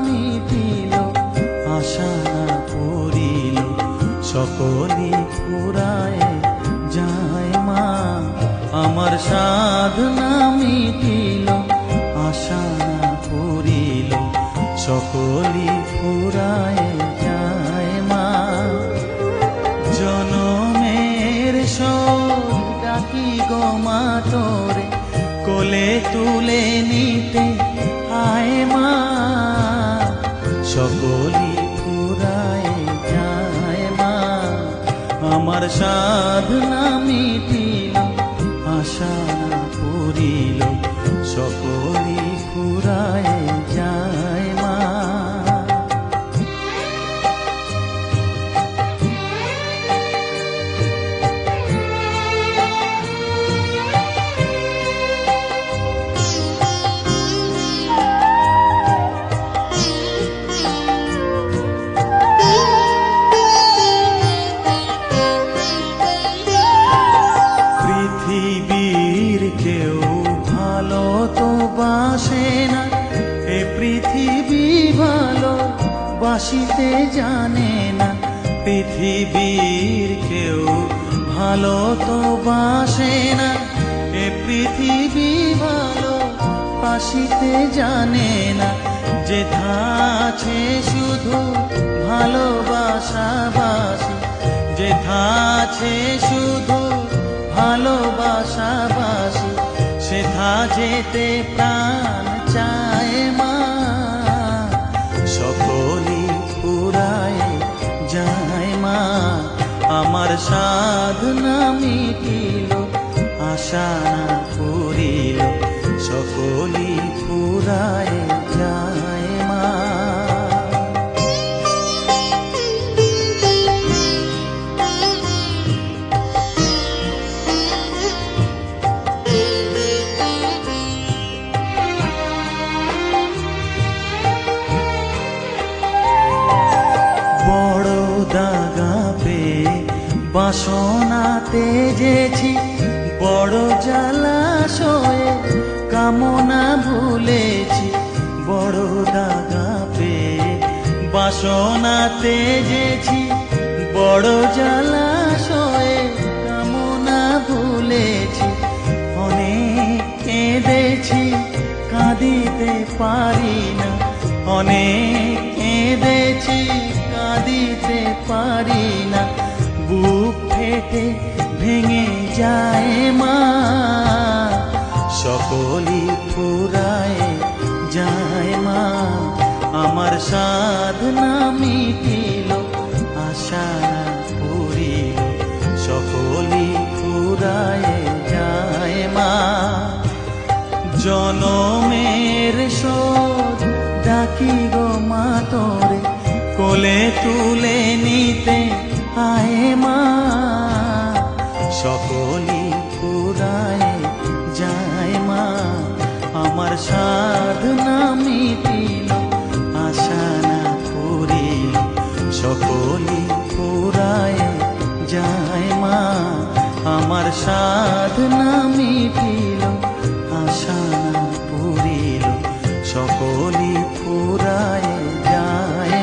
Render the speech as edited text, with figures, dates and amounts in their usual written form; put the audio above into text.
মিটিল, আশা না পুরিল, সকলই ফুরায় যায় মা। আমার সাধনা মিটিল, আশা না পুরিল, সকলই ফুরায় যায় মা। জনমের শোক ডাকি গো মা তোরে, কোলে তুলে নিতে আয় মা। সকলই ফুরায় যায় মা। আমার সাধনা মিটিল, আশা না পুরিল, সকলই ফুরায় যায় মা। পৃথিবীর কেউ ভালো তো বাসে না, এ পৃথিবী ভালো বাসিতে জানে না। পৃথিবীর কেউ ভালো তো বাসে না, এ পৃথিবী ভালো বাসিতে জানে না। যেথা আছে শুধু ভালোবাসাবাসি, যেথা আছে শুধু ভালোবাসাবাসি, সেথা যেতে প্রাণ চায় মা। সকলই ফুরায় যায় মা। আমার সাধনা মিটিল, আশা না পুরিল, সকলই ফুরায় যায় মা। বড় দাগা পেয়ে বাসনা তেজেছি, বড় জলাশয়ে কামনা ভুলেছি। বড় দাগা পেয়ে বাসনা তেজেছি, বড় জলাশয়ে কামনা ভুলেছি। অনেক কেঁদেছি, কাঁদিতে পারি না, অনেক কেঁদেছি, কাঁদিতে পারি না। বুক ফেটে ভেঙে যায় মা। সকলই ফুরায় যায় মা। আমার সাধনা মিটিল, আশা না পুরিল, সকলই ফুরায় যায় মা। জনমের শোধ ডাকি গো মা তোরে, কোলে তুলে নিতে আয় মা। সকলই ফুরায় যায় মা। আমার সাধনা মিটিল, আশা না পুরিল, সকলই ফুরায় যায় মা। আমার সাধনা মিটিল, আশা না পুরিল, সকলই ফুরায় যায়।